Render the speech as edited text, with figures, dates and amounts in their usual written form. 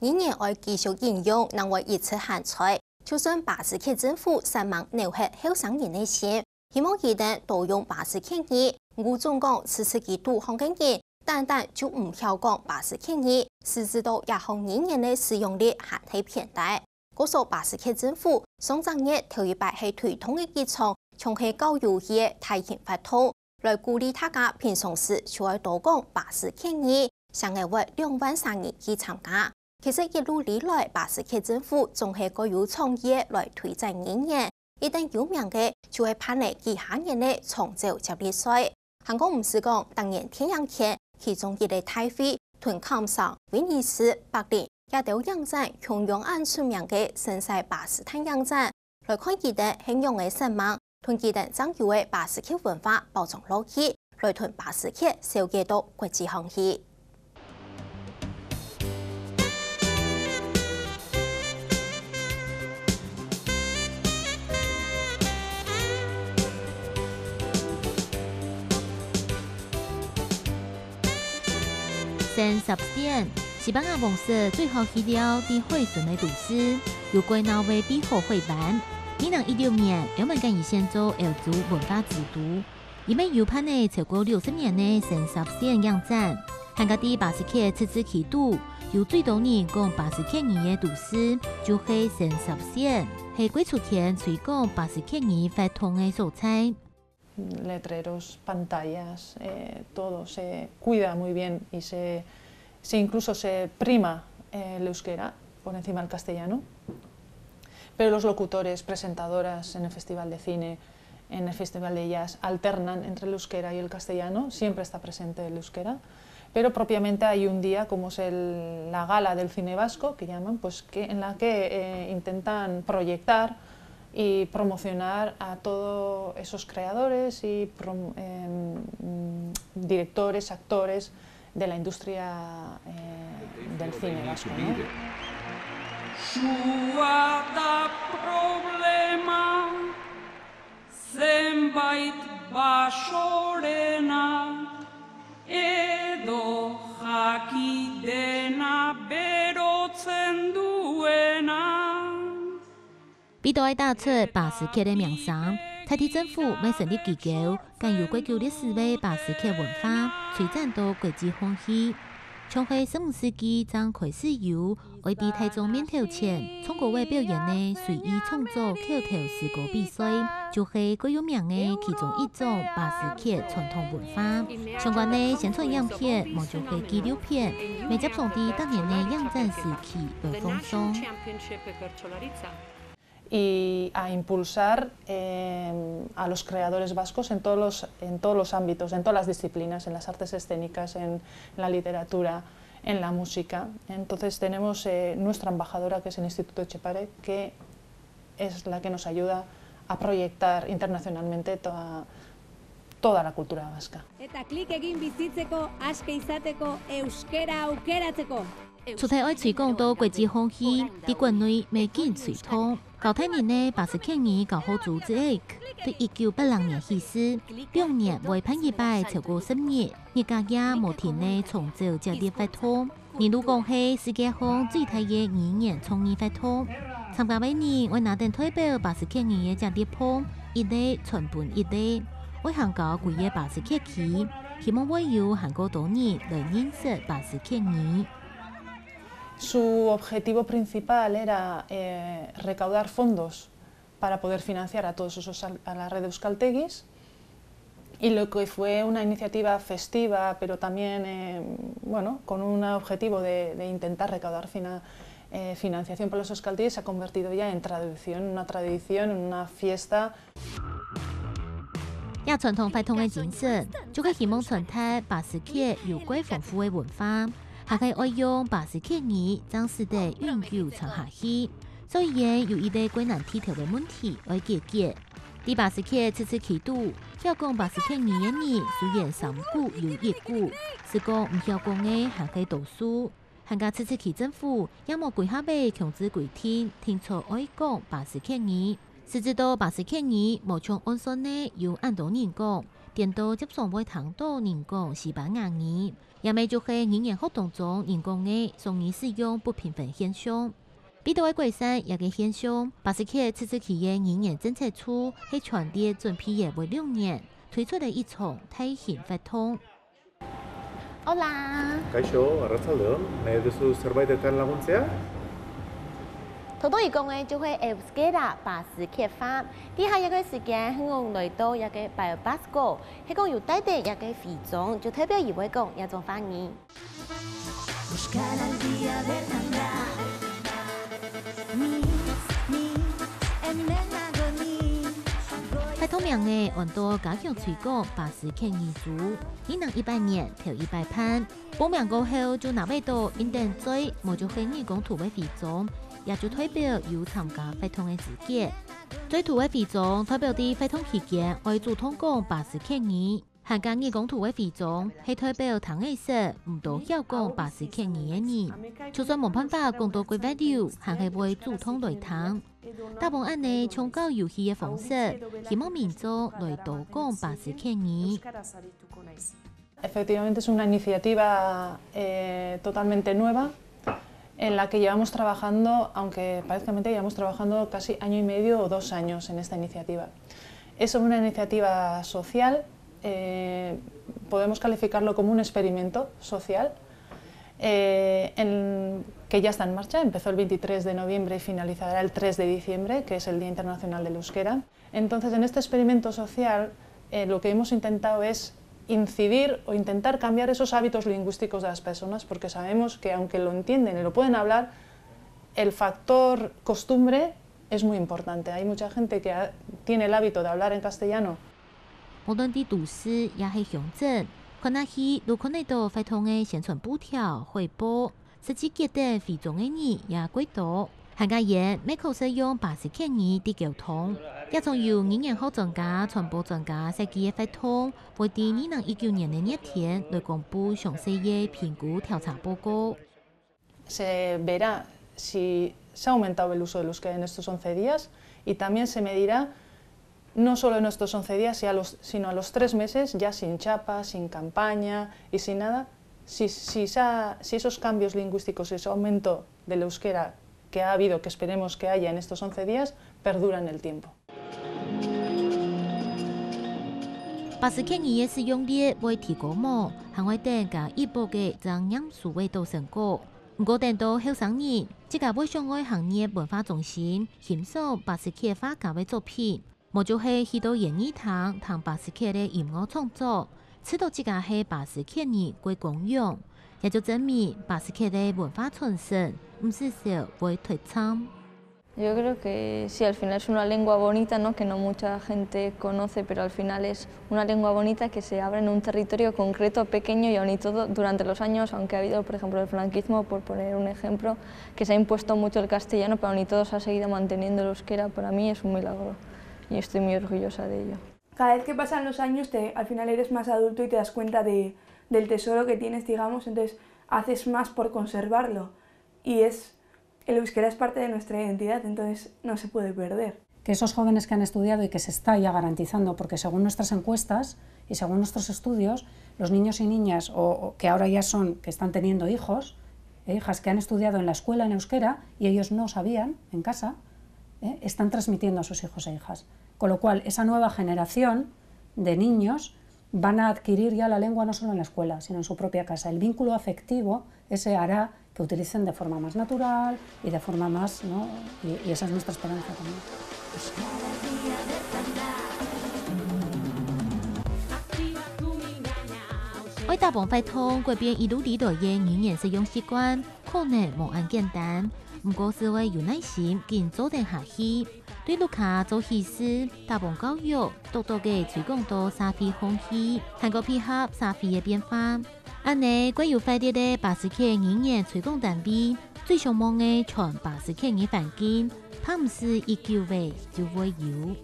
明年爱继续应用，能为一次限制。就算巴斯克政府3万留下后生人的心，希望佢哋多用巴斯克语。我总讲，此次佢杜行嘅人，单单就唔晓讲巴斯克语，实质到日后人人的使用率还係偏低。嗰所巴斯克政府上正月頭一擺係推動嘅基礎，從係教育嘅大型發圖，來鼓勵大家平常時就要多講巴斯克語，上個月2萬3人去參加。其實一路以來，巴斯克政府仲係個有創意來推展人人，一旦有名嘅就係盼嚟其他人嘅從早接力賽。香港唔是講當年天陽天，其中一個大會屯坎上威尼斯柏林。也到影展，向陽安出名嘅神西巴斯坦影展，來看佢哋慶祝嘅神馬，同佢哋爭取嘅巴斯克文化包裝落去，來同巴斯克紹介到國際行業。先10點。西班牙王室最後去了啲會順嘅都市，由歸納為庇護會辦。2016年，我們間以先做歐洲文化之都，因為有盼嘅超過60年嘅先10線影展，韓國啲巴斯克此次起度，有最多人講巴斯克語嘅都市，就係先10線，係貴出錢推廣巴斯克語發通嘅所在。Letreros, pantallas, todo se cuida muy bien y incluso se prima el euskera por encima del castellano, pero los locutores, presentadoras en el Festival de Cine, en el Festival de Jazz, alternan entre el euskera y el castellano, siempre está presente el euskera, pero propiamente hay un día como es la gala del cine vasco, que llaman, pues en la que intentan proyectar y promocionar a todos esos creadores y directores, actores de la industria del cine vasco, ¿no? Zenbait basorena edo jakidena berotzen duena。比到愛打出巴斯克的名聲，台地政府每成立機構，更有國際歷史嘅巴斯克文化推展到國際風氣。從喺15世紀將開始由外地台中面頭前從國外表演嘅隨意創作口頭詩歌比賽，就係最有名嘅其中一種巴斯克傳統文化。相關嘅宣傳影片，冇就係紀錄片，未接上啲當年嘅影展時期而放送。Y a impulsar a los creadores vascos en todos los ámbitos, en todas las disciplinas, en las artes escénicas, en la literatura, en la música. Entonces tenemos nuestra embajadora, que es el Instituto Etxepare, que es la que nos ayuda a proyectar internacionalmente toda la cultura vasca. Eta klik egin bizitzeko, aske izateko, euskera aukeratzeko. 出題愛推廣到國際風氣，喺國內未見推通。舊太年呢，巴斯克語教學組織對1980年起始，2年為盼一擺超過10年，日家也無停呢從早接力發通。年度講係世界上最大嘅語言創意發通。參加每年為拿定代表巴斯克語嘅接力碰，一類傳本一類，為韓國貴嘅巴斯克語，希望會有韓國多人來認識巴斯克語。Su objetivo principal era recaudar fondos para poder financiar a todos a la red de euskaltegis, y lo que fue una iniciativa festiva, pero también bueno, con un objetivo de intentar recaudar financiación para los euskaltegis, se ha convertido ya en una tradición, en una fiesta. 也傳統發通嘅精神，就係希望傳達巴斯克有關豐富嘅文化。還可以愛用巴斯克語將時代永久傳下去，所以也有一個艱難剔透的問題要解決。喺巴斯克此次起度，曉講巴斯克語嘅人雖然3股有1股，是講唔曉講嘅還可以讀書。韓國此次起政府也冇規劃俾強制規定，聽錯愛講巴斯克語，實質到巴斯克語無從按算呢有按多人講，顛倒接上會談到人講西班牙語。也咪就係語言學當中人工嘅雙語使用不平衡現象。比到嘅改善也個現象，巴斯克此次企業語言政策處係傳遞準備嘅為6年推出的一場大型活動。Hola. Kaixo, arratsaldeon. Nahi duzu zerbaitetan laguntzea? 頭多一講嘅就係euskera 巴斯克話，底下一個時間香港來到一個拜爾巴斯哥，係講有帶啲一個會眾，就代表以為講一種方言。快透明嘅按多加強推廣巴斯克語族，2018年頭100判，報名過後就拿到到認定罪，冇就係義工圖嘅會眾。也就代表有參加活動嘅資格。最圖嘅會眾代表啲活動期間會主動講巴斯克語，參加義工圖嘅會眾係代表唐藝術唔到曉講巴斯克語嘅人，就算冇辦法講到規劃了，還係會主動來談。大部分按呢從教遊戲嘅方式，希望民眾來多講巴斯克語。Efectivamente es una iniciativa totalmente nueva. En la que llevamos trabajando, aunque parezca mentira, llevamos trabajando casi año y medio o 2 años en esta iniciativa. Es una iniciativa social, podemos calificarlo como un experimento social, que ya está en marcha, empezó el 23 de noviembre y finalizará el 3 de diciembre, que es el Día Internacional del Euskera. Entonces, en este experimento social, lo que hemos intentado es incidir o intentar cambiar esos hábitos lingüísticos de las personas, porque sabemos que aunque lo entienden y lo pueden hablar, el factor costumbre es muy importante. Hay mucha gente que tiene el hábito de hablar en castellano. 無論啲都市也係鄉鎮，可能係都可能到發通嘅宣傳布條、匯報，實際結得非眾嘅人也幾多。韓家人每口使用巴斯克語啲溝通，也從由語言學專家、傳播專家設計嘅活動，會喺2019年嘅熱天來公布詳細嘅評估調查報告。Se verá si se ha aumentado el uso del euskera en estos 11 días y también se medirá no solo en estos 11 días, sino a los 3 meses, ya sin chapa, sin campaña y sin nada, si esos cambios lingüísticos, ese aumento del euskera que ha habido, que esperemos que haya en estos 11 días, perdura en el tiempo. 巴斯克語嘅使用率會提高麼？還會等加一步嘅增長數位到成果。唔過等到後生年，即個會上海行業文化中心欣賞巴斯克畫家嘅作品，冇就係去到演藝堂談巴斯克嘅音樂創作，知道即個係巴斯克語嘅功用，也就證明巴斯克嘅文化傳承唔是少會退場。Yo creo que sí, al final es una lengua bonita, ¿no? Que no mucha gente conoce, pero al final es una lengua bonita que se abre en un territorio concreto, pequeño y aún y todo durante los años, aunque ha habido, por ejemplo, el franquismo, por poner un ejemplo, que se ha impuesto mucho el castellano, pero aún y todo se ha seguido manteniendo el euskera. Para mí es un milagro y estoy muy orgullosa de ello. Cada vez que pasan los años, al final eres más adulto y te das cuenta del tesoro que tienes, digamos, entonces haces más por conservarlo y el euskera es parte de nuestra identidad, entonces no se puede perder. Que esos jóvenes que han estudiado y que se está ya garantizando, porque según nuestras encuestas y según nuestros estudios, los niños y niñas o que ahora ya que están teniendo hijos e hijas que han estudiado en la escuela en euskera y ellos no sabían en casa, están transmitiendo a sus hijos e hijas. Con lo cual, esa nueva generación de niños van a adquirir ya la lengua no solo en la escuela, sino en su propia casa. El vínculo afectivo ese hará que utilicen de forma más natural y de forma más, ¿no? Y esa es nuestra esperanza también. Hoy 大部分通改變一路里代嘅語言使用習慣，可能無咁簡單，不過是會有耐心跟做定下去。對陸卡做戲事，大部分教育多多嘅推廣到社會風氣，能夠配合社會嘅變化。安尼，國有發展嘅巴斯克語言推廣單位，最上網嘅全巴斯克語環境，它唔是一句話就會有。